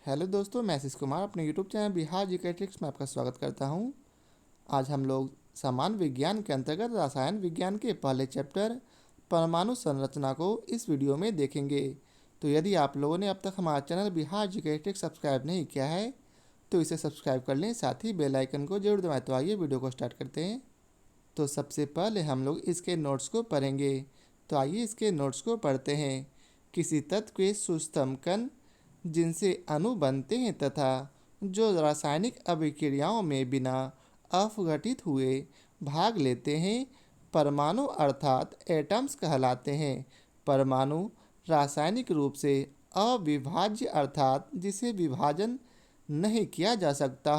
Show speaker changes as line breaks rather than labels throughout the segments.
Hello दोस्तों, मैं आशीष कुमार अपने YouTube channel Bihar GK tricks में आपका स्वागत करता हूं। आज हम लोग सामान्य विज्ञान के अंतर्गत रसायन विज्ञान के पहले चैप्टर परमाणु संरचना को इस वीडियो में देखेंगे। तो यदि आप लोगों ने अब तक हमारा channel Bihar GK tricks subscribe नहीं किया है तो इसे सब्सक्राइब कर लें, साथ ही बेल आइकन को जरूर दबाएं। तो आइए वीडियो को स्टार्ट करते हैं। तो सबसे पहले हम लोग इसके नोट्स को पढ़ेंगे। तो आइए इसके नोट्स को पढ़ते हैं। किसी तत्व के सूक्ष्मतम कण जिनसे अणु बनते हैं तथा जो रासायनिक अभिक्रियाओं में बिना अपघटित हुए भाग लेते हैं, परमाणु अर्थात एटम्स कहलाते हैं। परमाणु रासायनिक रूप से अविभाज्य अर्थात जिसे विभाजन नहीं किया जा सकता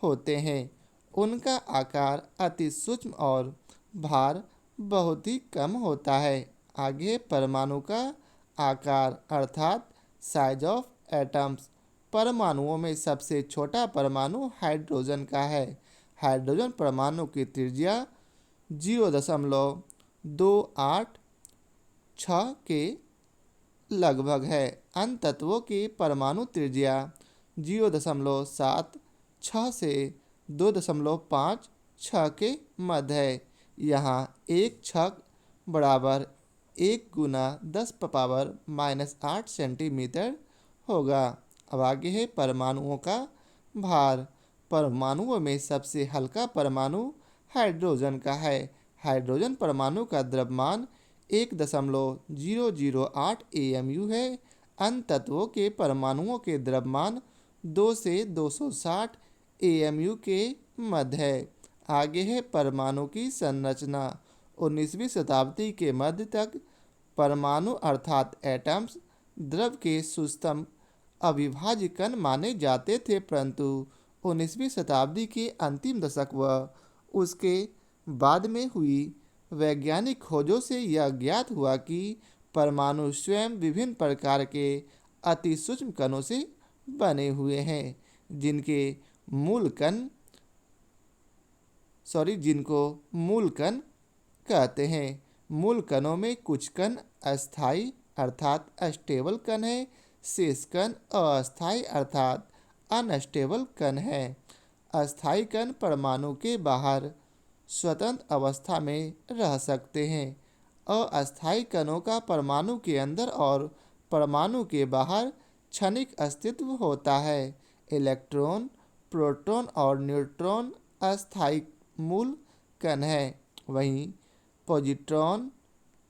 होते हैं। उनका आकार अति सूक्ष्म और भार बहुत ही कम होता है। आगे परमाणु का आकार अर्थात साइज ऑफ एटम्स। परमाणुओं में सबसे छोटा परमाणु हाइड्रोजन का है। हाइड्रोजन परमाणु की त्रिज्या 0.286 के लगभग है। अन्य तत्वों की परमाणु त्रिज्या 0.76 से 2.56 के मध्य है। यहाँ एक छक बराबर 1 × 10⁻⁻8 सेंटीमीटर होगा। अब आगे है परमाणुओं का भार। परमाणुओं में सबसे हल्का परमाणु हाइड्रोजन का है। हाइड्रोजन परमाणु का द्रव्यमान 1.008 AMU है। अन्य तत्वों के परमाणुओं के द्रव्यमान 2 से 260 AMU के मध्य है। आगे है परमाणु की संरचना। 19वीं शताब्दी के मध्य तक परमाणु अर्थात एटम्स द्रव के सूक्ष्मतम अविभाज्य कण माने जाते थे, परंतु 19वीं शताब्दी के अंतिम दशक व उसके बाद में हुई वैज्ञानिक खोजों से यह ज्ञात हुआ कि परमाणु स्वयं विभिन्न प्रकार के अति सूक्ष्म कणों से बने हुए हैं, जिनको मूल कण कहते हैं। मूल कणों में कुछ कण अस्थायी अर्थात अस्टेबल कण है, शेष कण अस्थायी अर्थात अनस्टेबल कण है। अस्थायी कण परमाणु के बाहर स्वतंत्र अवस्था में रह सकते हैं। अस्थायी कणों का परमाणु के अंदर और परमाणु के बाहर क्षणिक अस्तित्व होता है। इलेक्ट्रॉन, प्रोटॉन और न्यूट्रॉन अस्थायी मूल कण है। वहीं पॉजिट्रॉन,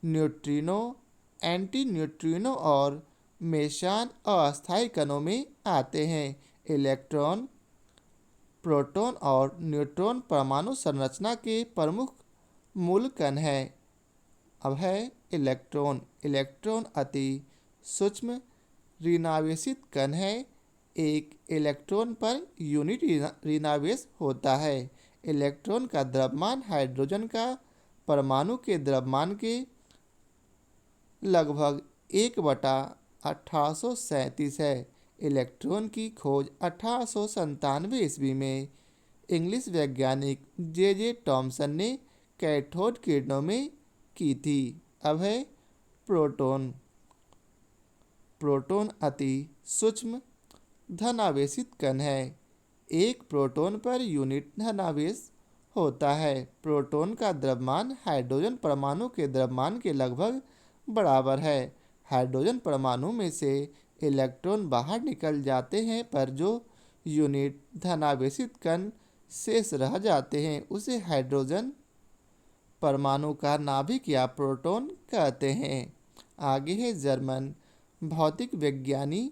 न्यूट्रिनो, एंटी न्यूट्रिनो और मेसान अस्थायी कणों में आते हैं। इलेक्ट्रॉन, प्रोटॉन और न्यूट्रॉन परमाणु संरचना के प्रमुख मूल कण हैं। अब है इलेक्ट्रॉन। इलेक्ट्रॉन अति सूक्ष्म ऋणावेशित कण है। एक इलेक्ट्रॉन पर यूनिट ऋणावेश होता है। इलेक्ट्रॉन का द्रव्यमान हाइड्रोजन का परमाणु के द्रव्यमान के लगभग 1/1837 है। इलेक्ट्रॉन की खोज 1897 ईस्वी में इंग्लिश वैज्ञानिक जे टॉमसन ने कैथोड किरणों में की थी। अब है प्रोटॉन। प्रोटॉन अति सूक्ष्म धनावेशित कण है। एक प्रोटॉन पर यूनिट धनावेश होता है। प्रोटॉन का द्रव्यमान हाइड्रोजन परमाणु के द्रव्यमान के लगभग बराबर है। हाइड्रोजन परमाणु में से इलेक्ट्रॉन बाहर निकल जाते हैं, पर जो यूनिट धनावेशित कण शेष रह जाते हैं उसे हाइड्रोजन परमाणु का नाभिक या प्रोटॉन कहते हैं। आगे है जर्मन भौतिक विज्ञानी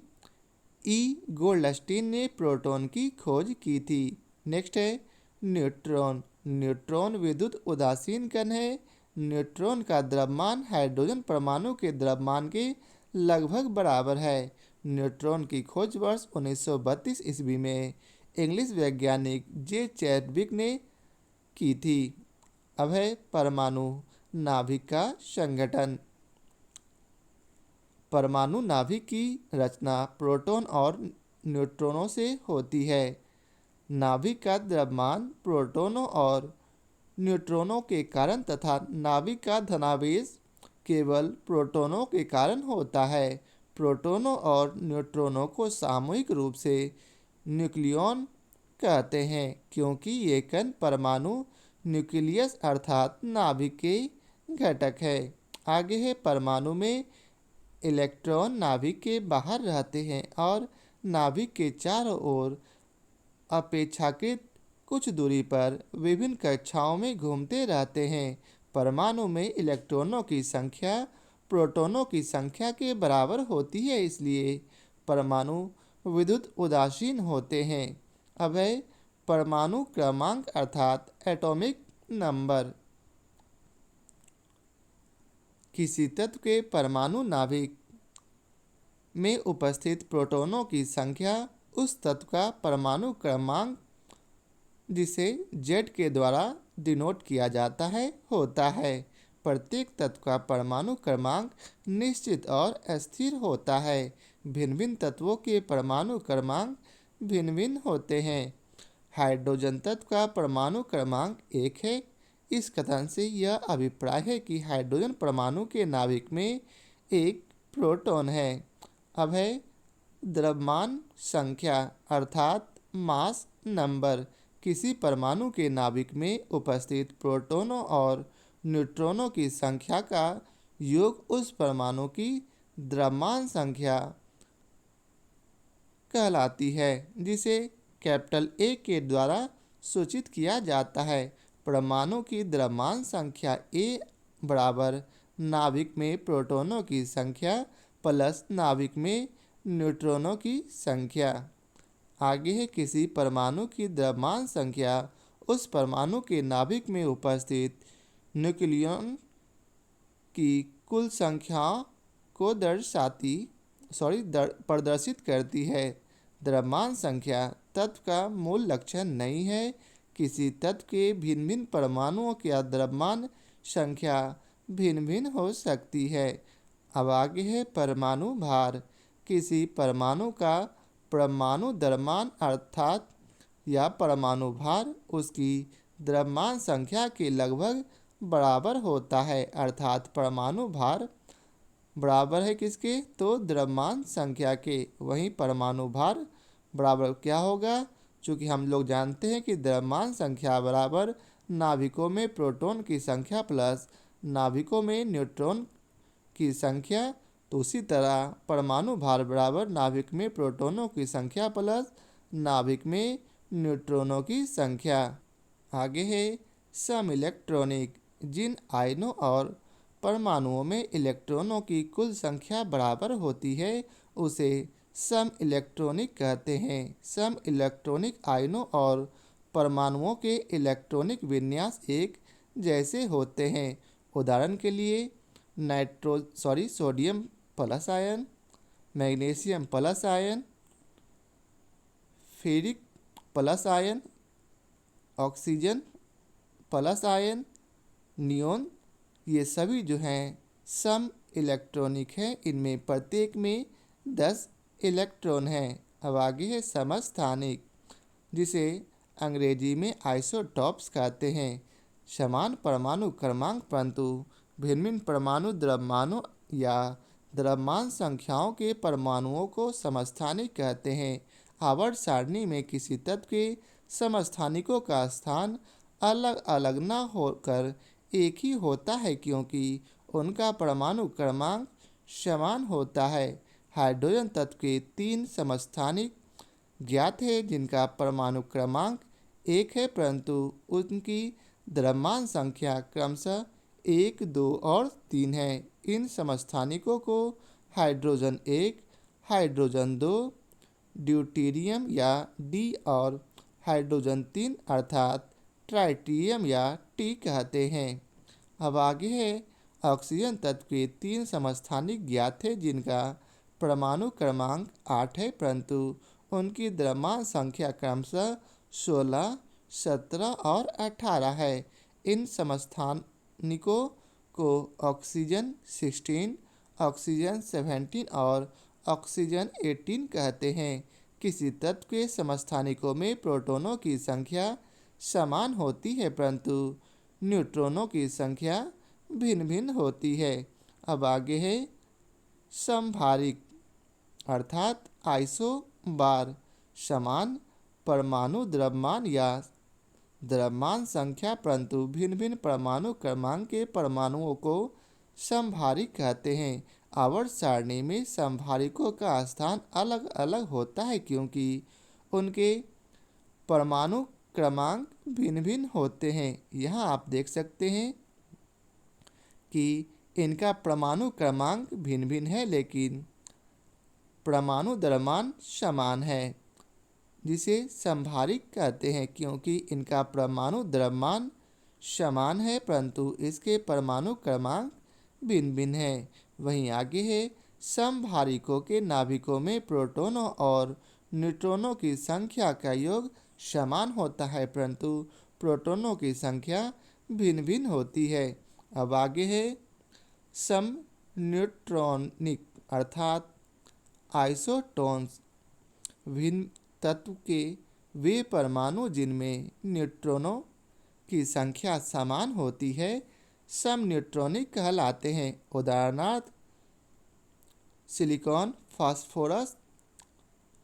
गोल्डस्टीन ने प्रोटॉन की खोज की थी। नेक्स्ट है न्यूट्रॉन। न्यूट्रॉन विद्युत उदासीन कण है। न्यूट्रॉन का द्रव्यमान हाइड्रोजन परमाणु के द्रव्यमान के लगभग बराबर है। न्यूट्रॉन की खोज वर्ष 1932 ईस्वी में इंग्लिश वैज्ञानिक जे चैडविक ने की थी। अब है परमाणु नाभिक का संगठन। परमाणु नाभिक की रचना प्रोटॉन और न्यूट्रॉनों से होती है। नाभिक का द्रव्यमान प्रोटॉनों और न्यूट्रॉनों के कारण तथा नाभिक का धनावेश केवल प्रोटॉनों के कारण होता है। प्रोटॉनों और न्यूट्रॉनों को सामूहिक रूप से न्यूक्लियॉन कहते हैं, क्योंकि ये कण परमाणु न्यूक्लियस अर्थात नाभिक के घटक है। आगे है, परमाणु में इलेक्ट्रॉन नाभिक के बाहर रहते हैं और नाभिक के चारों ओर अपेक्षाकृत कुछ दूरी पर विभिन्न कक्षाओं में घूमते रहते हैं। परमाणु में इलेक्ट्रॉनों की संख्या प्रोटॉनों की संख्या के बराबर होती है, इसलिए परमाणु विद्युत उदासीन होते हैं। अब है परमाणु क्रमांक अर्थात एटॉमिक नंबर। किसी तत्व के परमाणु नाभिक में उपस्थित प्रोटॉनों की संख्या उस तत्व का परमाणु क्रमांक, जिसे Z के द्वारा डिनोट किया जाता है, होता है। प्रत्येक तत्व का परमाणु क्रमांक निश्चित और स्थिर होता है। भिन्न भिन्न तत्वों के परमाणु क्रमांक भिन्न भिन्न होते हैं। हाइड्रोजन तत्व का परमाणु क्रमांक 1 है। इस कथन से यह अभिप्राय है कि हाइड्रोजन परमाणु के नाभिक में एक प्रोटॉन है। अब है द्रव्यमान संख्या अर्थात मास नंबर। किसी परमाणु के नाभिक में उपस्थित प्रोटॉनों और न्यूट्रॉनों की संख्या का योग उस परमाणु की द्रव्यमान संख्या कहलाती है, जिसे कैपिटल A के द्वारा सूचित किया जाता है। परमाणु की द्रव्यमान संख्या A बराबर नाभिक में प्रोटॉनों की संख्या प्लस नाभिक में न्यूट्रॉनों की संख्या। आगे है, किसी परमाणु की द्रव्यमान संख्या उस परमाणु के नाभिक में उपस्थित न्यूक्लियॉन की कुल संख्या को प्रदर्शित करती है। द्रव्यमान संख्या तत्व का मूल लक्षण नहीं है। किसी तत्व के भिन्न भिन्न परमाणुओं की द्रव्यमान संख्या भिन्न भिन्न हो सकती है। अब आगे है परमाणु भार। किसी परमाणु का परमाणु द्रव्यमान अर्थात या परमाणु भार उसकी द्रव्यमान संख्या के लगभग बराबर होता है, अर्थात परमाणु भार बराबर है किसके, तो द्रव्यमान संख्या के। वहीं परमाणु भार बराबर क्या होगा, चूँकि हम लोग जानते हैं कि द्रव्यमान संख्या बराबर नाभिकों में प्रोटॉन की संख्या प्लस नाभिकों में न्यूट्रॉन की संख्या, तो उसी तरह परमाणु भार बराबर नाभिक में प्रोटॉनों की संख्या प्लस नाभिक में न्यूट्रॉनों की संख्या। आगे है सम इलेक्ट्रॉनिक। जिन आयनों और परमाणुओं में इलेक्ट्रॉनों की कुल संख्या बराबर होती है उसे सम इलेक्ट्रॉनिक कहते हैं। सम इलेक्ट्रॉनिक आयनों और परमाणुओं के इलेक्ट्रॉनिक विन्यास एक जैसे होते हैं। उदाहरण के लिए sodium plus ion, magnesium plus ion, ferric plus ion, oxygen plus ion, neon, ये सभी जो हैं सम इलेक्ट्रॉनिक हैं। इनमें प्रत्येक में 10 इलेक्ट्रॉन हैं। अब आगे है समस्थानिक, जिसे अंग्रेजी में आइसोटॉप्स कहते हैं। समान परमाणु क्रमांक परंतु भिन्न भिन्न परमाणु द्रव्यमानों या द्रव्यमान संख्याओं के परमाणुओं को समस्थानिक कहते हैं। आवर्त सारणी में किसी तत्व के समस्थानिकों का स्थान अलग अलग न होकर एक ही होता है, क्योंकि उनका परमाणु क्रमांक समान होता है। हाइड्रोजन तत्व के 3 समस्थानिक ज्ञात है, जिनका परमाणु क्रमांक 1 है, परंतु उनकी द्रव्यमान संख्या क्रमशः 1, 2 और 3 है। इन समस्थानिकों को हाइड्रोजन 1, हाइड्रोजन 2, ड्यूटेरियम या डी और हाइड्रोजन 3 अर्थात ट्राइटियम या टी कहते हैं। अब आगे है ऑक्सीजन तत्व के 3 समस्थानिक ज्ञात है, जिनका परमाणु क्रमांक 8 है, परंतु उनकी द्रव्यमान संख्या क्रमशः 16, 17 और 18 है। इन समस्थानिकों को ऑक्सीजन 16, ऑक्सीजन 17 और ऑक्सीजन 18 कहते हैं। किसी तत्व के समस्थानिकों में प्रोटॉनों की संख्या समान होती है, परंतु न्यूट्रॉनों की संख्या भिन्न भिन्न होती है। अब आगे है समभारिक, अर्थात आइसो बार समान परमाणु द्रव्यमान या द्रव्यमान संख्या, परंतु भिन्न भिन्न परमाणु क्रमांक के परमाणुओं को समभारिक कहते हैं। आवर्त सारणी में समभारिकों का स्थान अलग अलग होता है क्योंकि उनके परमाणु क्रमांक भिन्न भिन्न होते हैं। यहाँ आप देख सकते हैं कि इनका परमाणु क्रमांक भिन्न भिन्न है लेकिन परमाणु द्रव्यमान समान है, जिसे समभारिक कहते हैं क्योंकि इनका परमाणु द्रव्यमान समान है परंतु इसके परमाणु क्रमांक भिन्न भिन्न है। वहीं आगे है, समभारिकों के नाभिकों में प्रोटॉनों और न्यूट्रॉनों की संख्या का योग समान होता है परंतु प्रोटॉनों की संख्या भिन्न भिन्न होती है। अब आगे है, सम न्यूट्रॉनिक अर्थात आइसोटोन्स भिन्न तत्व के वे परमाणु जिनमें न्यूट्रॉनों की संख्या समान होती है सम न्यूट्रॉनिक कहलाते हैं। उदाहरणार्थ सिलिकॉन, फास्फोरस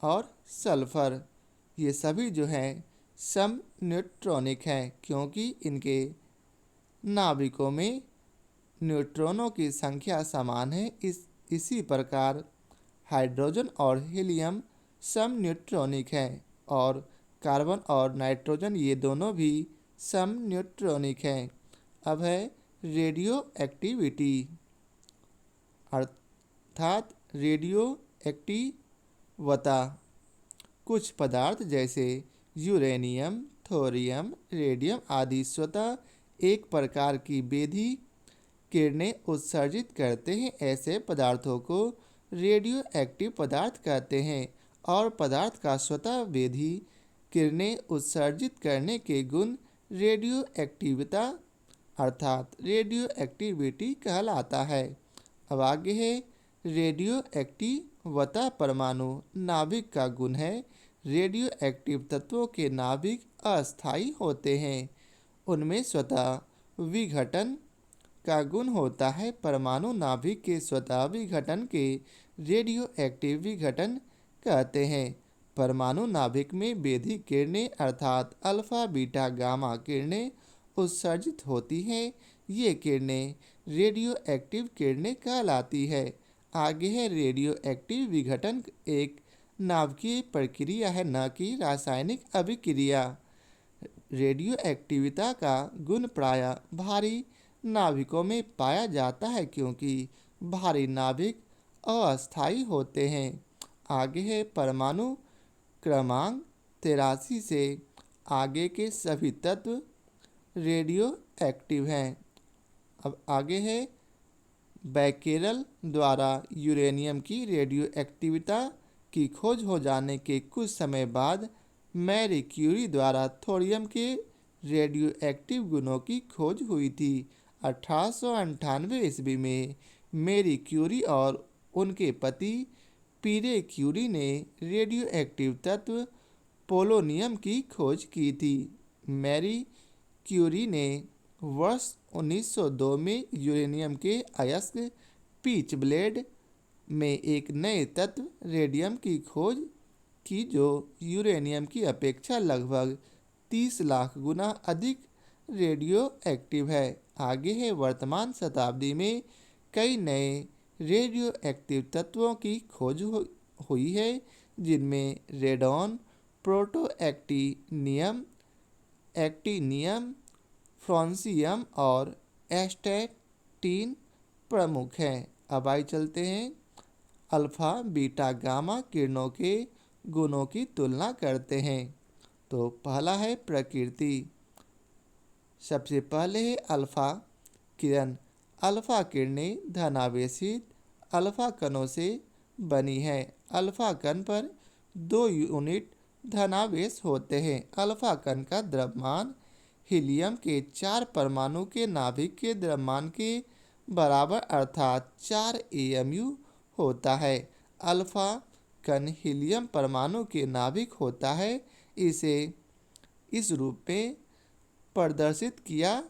और सल्फर, ये सभी जो हैं सम न्यूट्रॉनिक हैं क्योंकि इनके नाभिकों में न्यूट्रॉनों की संख्या समान है। इसी प्रकार हाइड्रोजन और हीलियम सम न्यूट्रॉनिक हैं और कार्बन और नाइट्रोजन ये दोनों भी सम न्यूट्रॉनिक हैं। अब है रेडियो एक्टिविटी अर्थात रेडियो एक्टिवता। कुछ पदार्थ जैसे यूरेनियम, थोरियम, रेडियम आदि स्वतः एक प्रकार की बेधी किरणें उत्सर्जित करते हैं। ऐसे पदार्थों को रेडियो एक्टिव पदार्थ कहते हैं और पदार्थ का स्वतः बेधी किरणें उत्सर्जित करने के गुण रेडियो एक्टिविता अर्थात रेडियो एक्टिविटी कहलाता है। अब आगे है, रेडियो एक्टिवता परमाणु नाभिक का गुण है। रेडियो एक्टिव तत्वों के नाभिक अस्थायी होते हैं, उनमें स्वतः विघटन का गुण होता है। परमाणु नाभिक के स्वतः विघटन के रेडियो एक्टिव विघटन कहते हैं। परमाणु नाभिक में बेधी किरणें अर्थात अल्फा, बीटा, गामा किरणें उत्सर्जित होती हैं। ये किरणें रेडियो एक्टिव किरणें कहलाती है। आगे है, रेडियो एक्टिव विघटन एक नाभिकीय प्रक्रिया है, न कि रासायनिक अभिक्रिया। रेडियो एक्टिविता का गुण प्रायः भारी नाभिकों में पाया जाता है क्योंकि भारी नाभिक अस्थायी होते हैं। आगे है, परमाणु क्रमांक 83 से आगे के सभी तत्व रेडियो एक्टिव हैं। अब आगे है, बैकेरल द्वारा यूरेनियम की रेडियो एक्टिविता की खोज हो जाने के कुछ समय बाद मैरी क्यूरी द्वारा थोरियम के रेडियो एक्टिव गुणों की खोज हुई थी। 1898 ईस्वी में मैरी क्यूरी और उनके पति पीरे क्यूरी ने रेडियो एक्टिव तत्व पोलोनियम की खोज की थी। मैरी क्यूरी ने वर्ष 1902 में यूरेनियम के अयस्क पिच ब्लेड में एक नए तत्व रेडियम की खोज की जो यूरेनियम की अपेक्षा लगभग 30 लाख गुना अधिक रेडियो एक्टिव है। आगे है, वर्तमान शताब्दी में कई नए रेडियो एक्टिव तत्वों की खोज हुई है जिनमें radon, proto actinium, actinium, francium और एस्टेटिन प्रमुख हैं। अब आइए चलते हैं, अल्फा, बीटा, गामा किरणों के गुणों की तुलना करते हैं। तो पहला है प्रकृति। सबसे पहले है अल्फा किरण। अल्फा किरणें धनावेशित अल्फा कणों से बनी है। अल्फा कण पर 2 यूनिट धनावेश होते हैं। अल्फा कण का द्रव्यमान हीलियम के 4 परमाणु के नाभिक के द्रव्यमान के बराबर अर्थात 4 AMU होता है। अल्फा कण हीलियम परमाणु के नाभिक होता है। इसे इस रूप में प्रदर्शित किया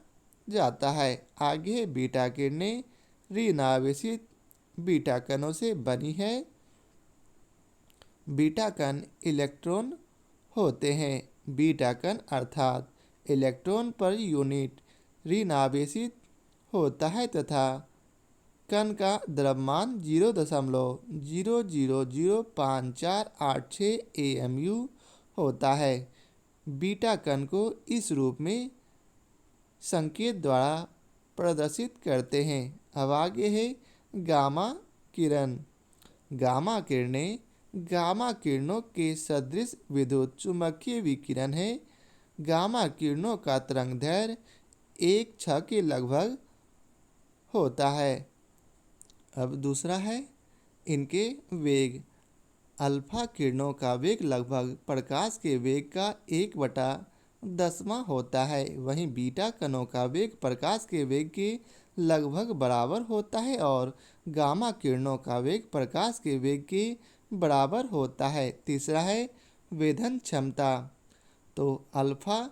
जाता है। आगे बीटा किरणें ऋणावेशित बीटा कणों से बनी है। बीटा कण इलेक्ट्रॉन होते हैं। बीटा कण अर्थात इलेक्ट्रॉन पर यूनिट ऋण आवेशित होता है तथा कण का द्रव्यमान 0.000548 AMU होता है। बीटा कण को इस रूप में संकेत द्वारा प्रदर्शित करते हैं। अब आगे है गामा किरण। गामा किरणें गामा किरणों के सदृश विद्युत चुम्बकीय विकिरण है। गामा किरणों का तरंगदैर्घ्य 1 के लगभग होता है। अब दूसरा है इनके वेग। अल्फा किरणों का वेग लगभग प्रकाश के वेग का 1/10 होता है। वहीं बीटा कणों का वेग प्रकाश के वेग के लगभग बराबर होता है और गामा किरणों का वेग प्रकाश के वेग के बराबर होता है। तीसरा है वेधन क्षमता। तो अल्फा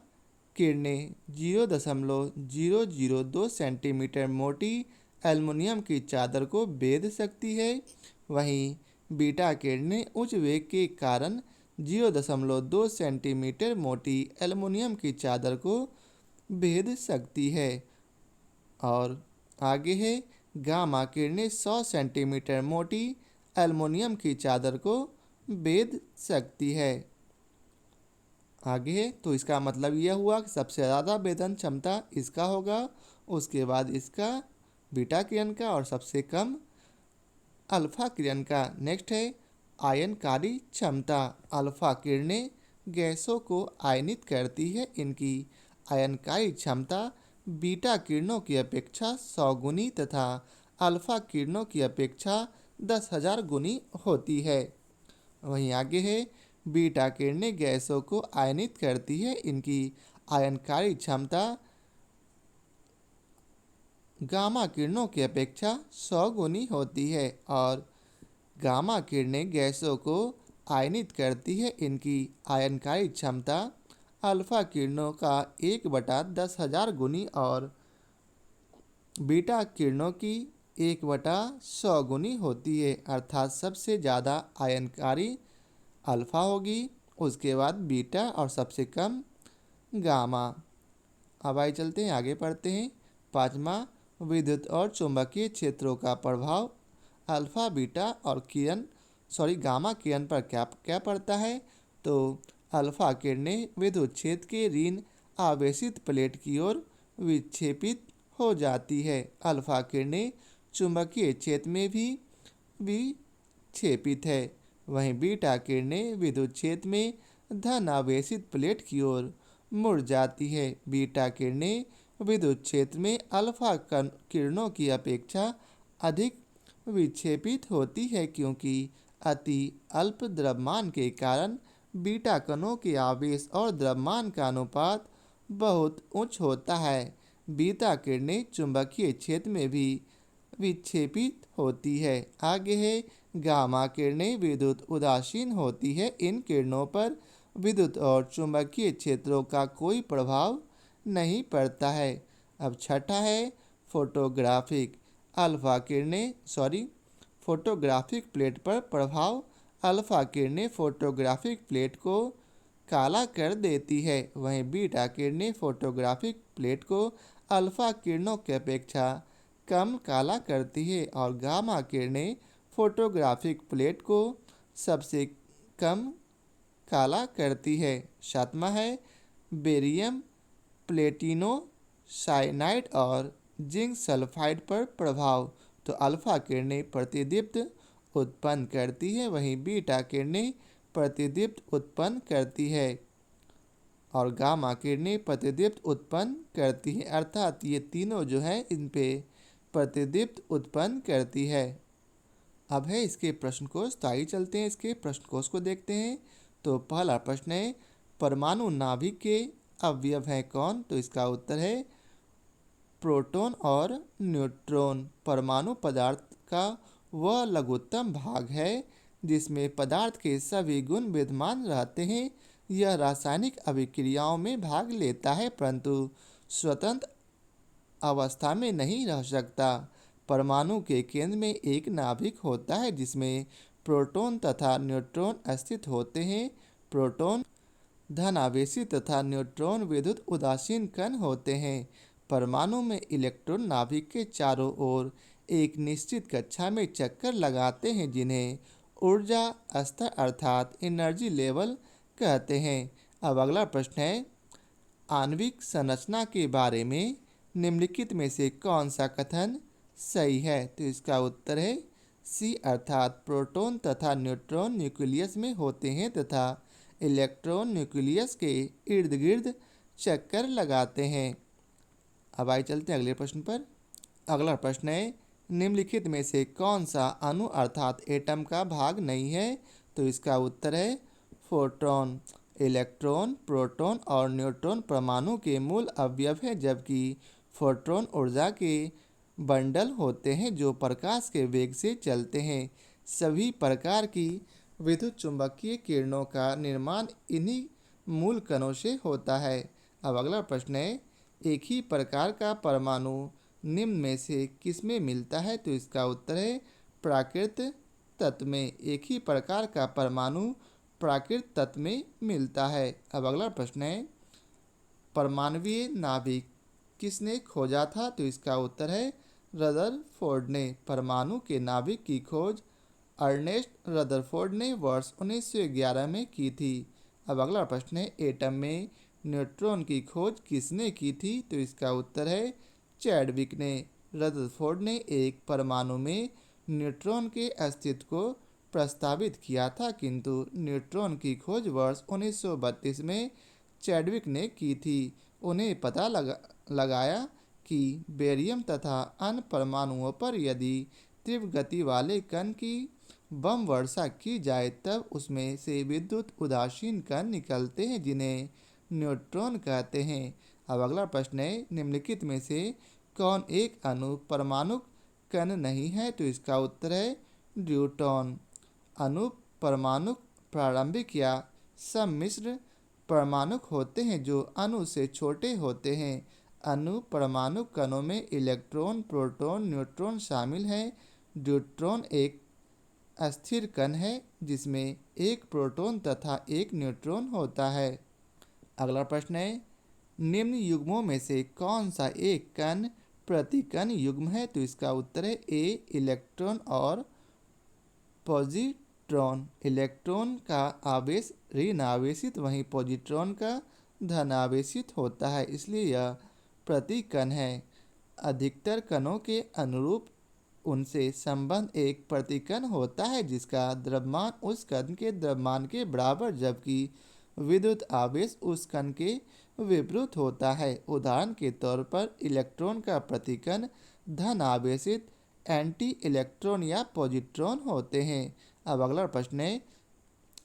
किरणें 0.002 सेंटीमीटर मोटी एल्युमिनियम की चादर को भेद सकती है। वहीं बीटा किरणें उच्च वेग के कारण 0.2 सेंटीमीटर मोटी एल्युमिनियम की चादर को भेद सकती है। और आगे है गामा किरणें 100 सेंटीमीटर मोटी एल्युमिनियम की चादर को भेद सकती है। आगे है तो इसका मतलब यह हुआ कि सबसे ज़्यादा भेदन क्षमता इसका होगा, उसके बाद इसका बीटा किरण का और सबसे कम अल्फा किरण का। नेक्स्ट है आयनकारी क्षमता। अल्फा किरणें गैसों को आयनित करती है। इनकी आयनकारी क्षमता बीटा किरणों की अपेक्षा 100 गुनी तथा अल्फा किरणों की अपेक्षा 10,000 गुनी होती है। वहीं आगे है बीटा किरणें गैसों को आयनित करती है। इनकी आयनकारी क्षमता गामा किरणों की अपेक्षा 100 गुनी होती है और गामा किरणें गैसों को आयनित करती है। इनकी आयनकारी क्षमता अल्फा किरणों का 1/10,000 गुनी और बीटा किरणों की 1/100 गुनी होती है। अर्थात सबसे ज़्यादा आयनकारी अल्फा होगी, उसके बाद बीटा और सबसे कम गामा। अब आइए चलते हैं आगे पढ़ते हैं। पाँचवा विद्युत और चुंबकीय क्षेत्रों का प्रभाव अल्फा बीटा और गामा किरण पर क्या पड़ता है। तो अल्फा किरणें विद्युत क्षेत्र के ऋण आवेशित प्लेट की ओर विक्षेपित हो जाती है। अल्फा किरणें चुंबकीय क्षेत्र में भी विक्षेपित है। वहीं बीटा किरणें विद्युत क्षेत्र में धन आवेशित प्लेट की ओर मुड़ जाती है। बीटा किरणें विद्युत क्षेत्र में अल्फा किरणों की अपेक्षा अधिक विक्षेपित होती है क्योंकि अति अल्प द्रव्यमान के कारण बीटा कणों के आवेश और द्रव्यमान का अनुपात बहुत उच्च होता है। बीटा किरणें चुंबकीय क्षेत्र में भी विक्षेपित होती है। आगे है गामा किरणें विद्युत उदासीन होती है। इन किरणों पर विद्युत और चुंबकीय क्षेत्रों का कोई प्रभाव नहीं पड़ता है। अब छठा है फोटोग्राफिक फोटोग्राफिक प्लेट पर प्रभाव। अल्फा किरणें फोटोग्राफिक प्लेट को काला कर देती है। वहीं बीटा किरणें फोटोग्राफिक प्लेट को अल्फा किरणों की अपेक्षा कम काला करती है और गामा किरणें फोटोग्राफिक प्लेट को सबसे कम काला करती है। सातवां है बेरियम प्लेटिनो साइनाइड और जिंक सल्फाइड पर प्रभाव। तो अल्फा किरणें प्रतिदीप्त उत्पन्न करती है, वहीं बीटा किरणें प्रतिदीप्त उत्पन्न करती है और गामा किरणें प्रतिदीप्त उत्पन्न करती है। अर्थात ये तीनों जो है इन पे प्रतिदीप्त उत्पन्न करती है। अब है इसके प्रश्न कोश। तो आइए चलते हैं इसके प्रश्न कोश को देखते हैं। तो पहला प्रश्न है परमाणु नाभिक के अवयव हैं कौन। तो इसका उत्तर है प्रोटॉन और न्यूट्रॉन। परमाणु पदार्थ का वह लघुत्तम भाग है जिसमें पदार्थ के सभी गुण विद्यमान रहते हैं। यह रासायनिक अभिक्रियाओं में भाग लेता है परंतु स्वतंत्र अवस्था में नहीं रह सकता। परमाणु के केंद्र में एक नाभिक होता है जिसमें प्रोटॉन तथा न्यूट्रॉन स्थित होते हैं। प्रोटॉन धन आवेशी तथा न्यूट्रॉन विद्युत उदासीन कण होते हैं। परमाणु में इलेक्ट्रॉन नाभिक के चारों ओर एक निश्चित कक्षा में चक्कर लगाते हैं, जिन्हें ऊर्जा स्तर अर्थात एनर्जी लेवल कहते हैं। अब अगला प्रश्न है, आणविक संरचना के बारे में निम्नलिखित में से कौन सा कथन सही है? तो इसका उत्तर है सी अर्थात प्रोटॉन तथा न्यूट्रॉन न्यूक्लियस में होते हैं तथा इलेक्ट्रॉन न्यूक्लियस के इर्द गिर्द चक्कर लगाते हैं। अब आइए चलते हैं अगले प्रश्न पर। अगला प्रश्न है, निम्नलिखित में से कौन सा अणु अर्थात एटम का भाग नहीं है? तो इसका उत्तर है फोटॉन। इलेक्ट्रॉन, प्रोटॉन और न्यूट्रॉन परमाणु के मूल अवयव हैं, जबकि फोटॉन ऊर्जा के बंडल होते हैं जो प्रकाश के वेग से चलते हैं। सभी प्रकार की विद्युत चुंबकीय किरणों का निर्माण इन्हीं मूल कणों से होता है। अब अगला प्रश्न है, एक ही प्रकार का परमाणु निम्न में से किसमें मिलता है? तो इसका उत्तर है प्राकृत तत्व में। एक ही प्रकार का परमाणु प्राकृत तत्व में मिलता है। अब अगला प्रश्न है, परमाणुवीय नाभिक किसने खोजा था? तो इसका उत्तर है रदरफोर्ड ने। परमाणु के नाभिक की खोज अर्नेस्ट रदरफोर्ड ने वर्ष 1911 में की थी। अब अगला प्रश्न है, एटम में न्यूट्रॉन की खोज किसने की थी? तो इसका उत्तर है चैडविक ने। रदरफोर्ड ने एक परमाणु में न्यूट्रॉन के अस्तित्व को प्रस्तावित किया था, किंतु न्यूट्रॉन की खोज वर्ष 1932 में चैडविक ने की थी। उन्हें पता लगाया कि बेरियम तथा अन्य परमाणुओं पर यदि तीव्र गति वाले कण की बम वर्षा की जाए तब उसमें से विद्युत उदासीन कण निकलते हैं, जिन्हें न्यूट्रॉन कहते हैं। अब अगला प्रश्न है, निम्नलिखित में से कौन एक अणु परमाणु कण नहीं है? तो इसका उत्तर है ड्यूटॉन। अणु परमाणु प्रारंभिक या सम्मिश्र परमाणु होते हैं जो अणु से छोटे होते हैं। अणु परमाणु कणों में इलेक्ट्रॉन, प्रोटॉन, न्यूट्रॉन शामिल हैं। ड्यूट्रॉन एक अस्थिर कण है जिसमें एक प्रोटॉन तथा एक न्यूट्रॉन होता है। अगला प्रश्न है, निम्न युग्मों में से कौन सा एक कण प्रतिकण युग्म है? तो इसका उत्तर है ए इलेक्ट्रॉन और पॉजिट्रॉन। इलेक्ट्रॉन का आवेश ऋण आवेशित, वहीं पॉजिट्रॉन का धन आवेशित होता है, इसलिए यह प्रतिकण है। अधिकतर कणों के अनुरूप उनसे संबंध एक प्रतिकण होता है जिसका द्रव्यमान उस कण के द्रव्यमान के बराबर, जबकि विद्युत आवेश उस कण के विपरीत होता है। उदाहरण के तौर पर इलेक्ट्रॉन का प्रतिकण धन आवेशित एंटी इलेक्ट्रॉन या पॉजिट्रॉन होते हैं। अब अगला प्रश्न है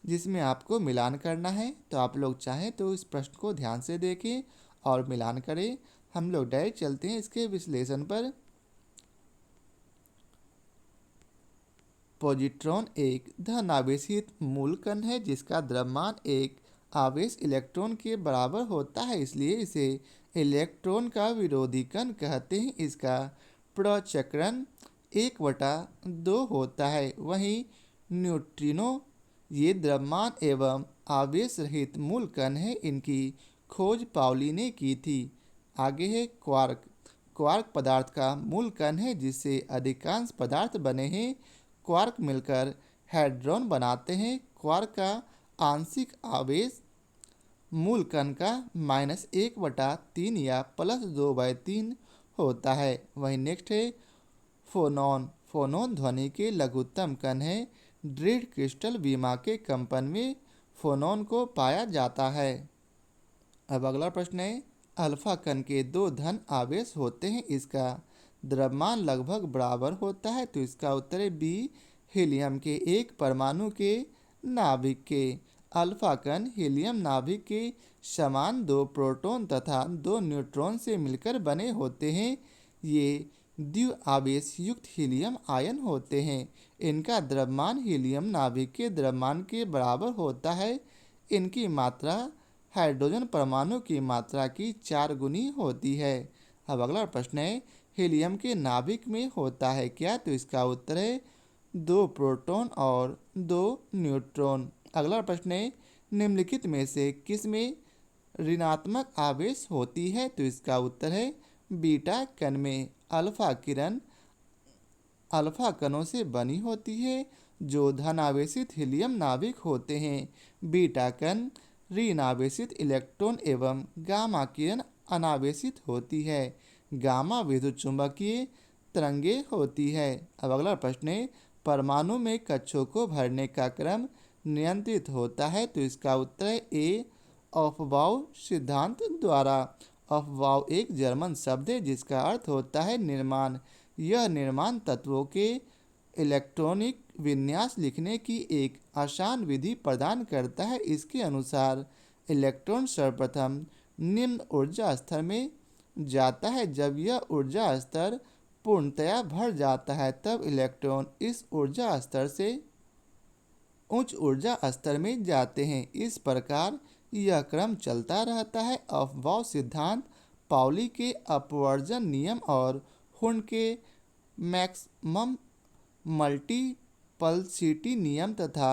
जिसमें आपको मिलान करना है, तो आप लोग चाहें तो इस प्रश्न को ध्यान से देखें और मिलान करें। हम लोग डायरेक्ट चलते हैं इसके विश्लेषण पर। पॉजिट्रॉन एक धन आवेशित मूल कण है जिसका द्रव्यमान एक आवेश इलेक्ट्रॉन के बराबर होता है, इसलिए इसे इलेक्ट्रॉन का विरोधी कण कहते हैं। इसका प्रचक्रण 1/2 होता है। वहीं न्यूट्रिनो ये द्रव्यमान एवं आवेश रहित मूल कण है। इनकी खोज पाउली ने की थी। आगे है क्वार्क। क्वार्क पदार्थ का मूल कण है जिससे अधिकांश पदार्थ बने हैं। क्वार्क मिलकर हैड्रॉन बनाते हैं। क्वार्क का आंशिक आवेश मूल कण का -1/3 या +2/3 होता है। वहीं नेक्स्ट है फोनॉन। फोनॉन ध्वनि के लघुत्तम कण है। दृढ़ क्रिस्टल बीमा के कंपन में फोनॉन को पाया जाता है। अब अगला प्रश्न है, अल्फा कण के 2 धन आवेश होते हैं, इसका द्रव्यमान लगभग बराबर होता है। तो इसका उत्तर है बी हीलियम के एक परमाणु के नाभिक के। अल्फा कण हीलियम नाभिक के समान 2 प्रोटॉन तथा 2 न्यूट्रॉन से मिलकर बने होते हैं। ये द्विआवेश युक्त हीलियम आयन होते हैं। इनका द्रव्यमान हीलियम नाभिक के द्रव्यमान के बराबर होता है। इनकी मात्रा हाइड्रोजन परमाणु की मात्रा की 4 गुनी होती है। अब अगला प्रश्न है, हीलियम के नाभिक में होता है क्या? तो इसका उत्तर है 2 प्रोटॉन और 2 न्यूट्रॉन। अगला प्रश्न है, निम्नलिखित में से किसमें ऋणात्मक आवेश होती है? तो इसका उत्तर है बीटा कण में। अल्फा कणों से बनी होती है जो धन आवेशित हीलियम नाभिक होते हैं। बीटा कण ऋण आवेशित इलेक्ट्रॉन एवं गामा किरण अनावेशित होती है। गामा विद्युत चुंबकीय तरंगे होती है। अब अगला प्रश्न है, परमाणु में कक्षों को भरने का क्रम नियंत्रित होता है। तो इसका उत्तर है ए, अफबाउ सिद्धांत द्वारा। अफबाउ एक जर्मन शब्द है जिसका अर्थ होता है निर्माण। यह निर्माण तत्वों के इलेक्ट्रॉनिक विन्यास लिखने की एक आसान विधि प्रदान करता है। इसके अनुसार इलेक्ट्रॉन सर्वप्रथम निम्न ऊर्जा स्तर में जाता है। जब यह ऊर्जा स्तर पूर्णतया भर जाता है तब इलेक्ट्रॉन इस ऊर्जा स्तर से उच्च ऊर्जा स्तर में जाते हैं। इस प्रकार यह क्रम चलता रहता है। अफबाउ सिद्धांत पाउली के अपवर्जन नियम और हुन के मैक्सिमम मल्टीपल्सिटी नियम तथा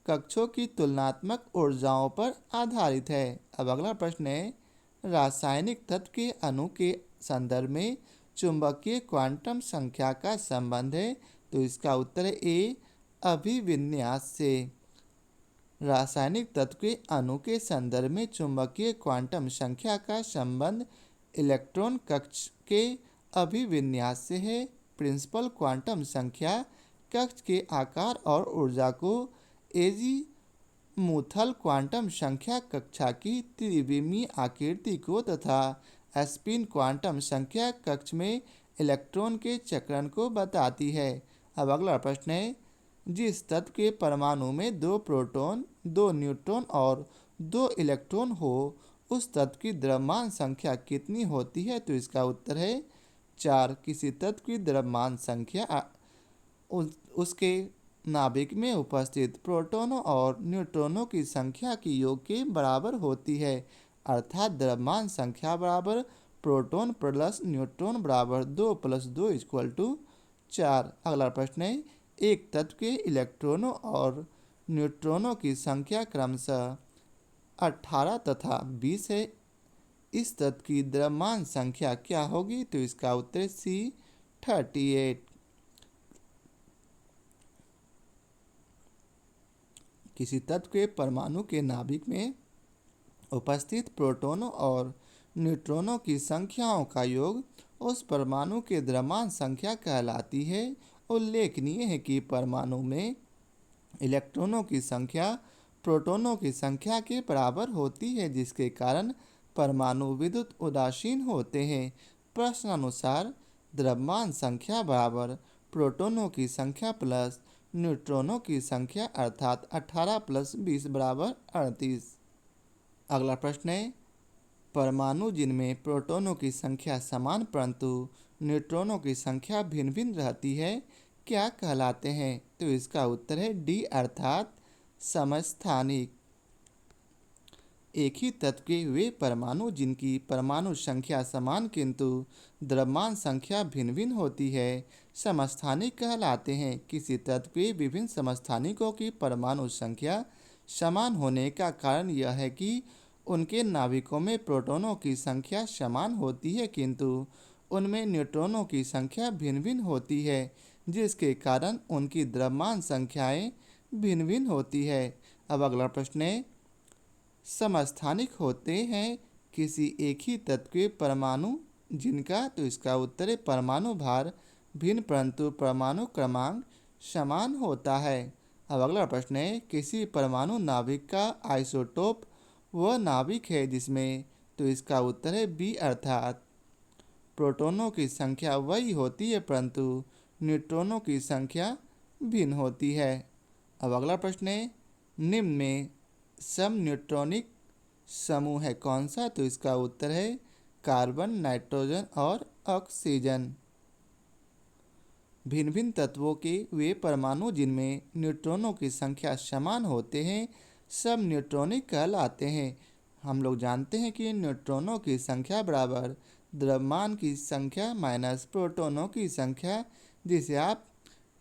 कक्षों की तुलनात्मक ऊर्जाओं पर आधारित है। अब अगला प्रश्न है, रासायनिक तत्व के अणु के संदर्भ में चुंबकीय क्वांटम संख्या का संबंध है। तो इसका उत्तर है ए, अभिविन्यास से। रासायनिक तत्व के अणु के संदर्भ में चुंबकीय क्वांटम संख्या का संबंध इलेक्ट्रॉन कक्ष के अभिविन्यास से है। प्रिंसिपल क्वांटम संख्या कक्ष के आकार और ऊर्जा को एजीमुथल क्वांटम संख्या कक्षा की त्रिविमीय आकृति को तथा स्पिन क्वांटम संख्या कक्ष में इलेक्ट्रॉन के चक्रण को बताती है। अब अगला प्रश्न है, जिस तत्व के परमाणु में 2 प्रोटॉन, 2 न्यूट्रॉन और 2 इलेक्ट्रॉन हो उस तत्व की द्रव्यमान संख्या कितनी होती है? तो इसका उत्तर है 4। किसी तत्व की द्रव्यमान संख्या उसके नाभिक में उपस्थित प्रोटॉनों और न्यूट्रॉनों की संख्या की योग के बराबर होती है। अर्थात द्रव्यमान संख्या बराबर प्रोटॉन प्लस न्यूट्रॉन बराबर 2 + 2 = 4। अगला प्रश्न है, एक तत्व के इलेक्ट्रॉनों और न्यूट्रॉनों की संख्या क्रमशः 18 तथा 20 है। इस तत्व की द्रव्यमान संख्या क्या होगी? तो इसका उत्तर सी, 38। किसी तत्व के परमाणु के नाभिक में उपस्थित प्रोटॉनों और न्यूट्रॉनों की संख्याओं का योग उस परमाणु के द्रव्यमान संख्या कहलाती है। उल्लेखनीय है कि परमाणु में इलेक्ट्रॉनों की संख्या प्रोटॉनों की संख्या के बराबर होती है जिसके कारण परमाणु विद्युत उदासीन होते हैं। प्रश्नानुसार द्रव्यमान संख्या बराबर प्रोटॉनों की संख्या प्लस न्यूट्रॉनों की संख्या अर्थात 18 + 20 = 38। अगला प्रश्न है, परमाणु जिनमें प्रोटॉनों की संख्या समान परंतु न्यूट्रॉनों की संख्या भिन्न भिन्न रहती है क्या कहलाते हैं? तो इसका उत्तर है डी, अर्थात समस्थानिक। एक ही तत्व के वे परमाणु जिनकी परमाणु संख्या समान किंतु द्रव्यमान संख्या भिन्न भिन्न होती है समस्थानिक कहलाते हैं। किसी तत्व के विभिन्न समस्थानिकों की परमाणु संख्या समान होने का कारण यह है कि उनके नाभिकों में प्रोटॉनों की संख्या समान होती है किंतु उनमें न्यूट्रॉनों की संख्या भिन्न भिन्न होती है जिसके कारण उनकी द्रव्यमान संख्याएं भिन्न भिन्न होती है। अब अगला प्रश्न है, समस्थानिक होते हैं किसी एक ही तत्व के परमाणु जिनका? तो इसका उत्तर है परमाणु भार भिन्न परंतु परमाणु क्रमांक समान होता है। अब अगला प्रश्न है, किसी परमाणु नाभिक का आइसोटोप वह नाभिक है जिसमें? तो इसका उत्तर है बी, अर्थात प्रोटॉनों की संख्या वही होती है परंतु न्यूट्रॉनों की संख्या भिन्न होती है। अब अगला प्रश्न है, निम्न में सम न्यूट्रॉनिक समूह है कौन सा? तो इसका उत्तर है कार्बन, नाइट्रोजन और ऑक्सीजन। भिन्न भिन्न तत्वों के वे परमाणु जिनमें न्यूट्रॉनों की संख्या समान होते हैं सब न्यूट्रॉनिक कहलाते हैं। हम लोग जानते हैं कि न्यूट्रॉनों की संख्या बराबर द्रव्यमान की संख्या माइनस प्रोटॉनों की संख्या, जिसे आप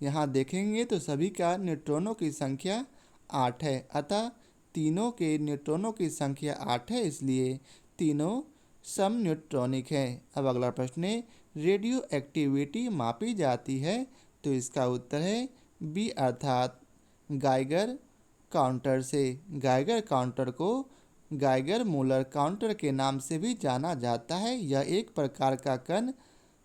यहाँ देखेंगे तो सभी का न्यूट्रॉनों की संख्या 8 है, अतः तीनों के न्यूट्रॉनों की संख्या 8 है, इसलिए तीनों सम न्यूट्रॉनिक है। अब अगला प्रश्न है, रेडियो एक्टिविटी मापी जाती है, तो इसका उत्तर है बी अर्थात गाइगर काउंटर से। गाइगर काउंटर को गाइगर मूलर काउंटर के नाम से भी जाना जाता है। यह एक प्रकार का कण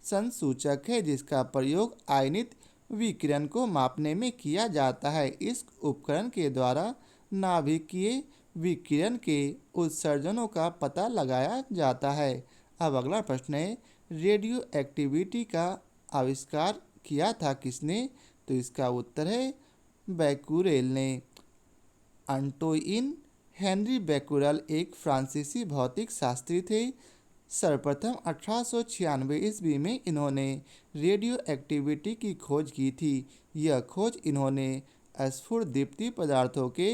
संसूचक है जिसका प्रयोग आयनित विकिरण को मापने में किया जाता है। इस उपकरण के द्वारा नाभिकीय विकिरण के उत्सर्जनों का पता लगाया जाता है। अब अगला प्रश्न है, रेडियो एक्टिविटी का आविष्कार किया था किसने, तो इसका उत्तर है बैकुरेल ने। अंटोइन हेनरी बैकुरेल एक फ्रांसीसी भौतिक शास्त्री थे। सर्वप्रथम 1896 ईस्वी में इन्होंने रेडियो एक्टिविटी की खोज की थी। यह खोज इन्होंने स्फुरदीप्ति पदार्थों के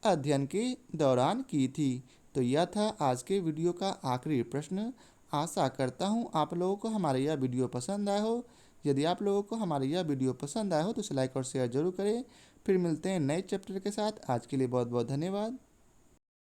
अध्ययन के दौरान की थी। तो यह था आज के वीडियो का आखिरी प्रश्न। आशा करता हूँ आप लोगों को हमारा यह वीडियो पसंद आया हो। यदि आप लोगों को हमारा यह वीडियो पसंद आया हो तो इसे लाइक और शेयर जरूर करें। फिर मिलते हैं नए चैप्टर के साथ। आज के लिए बहुत बहुत धन्यवाद।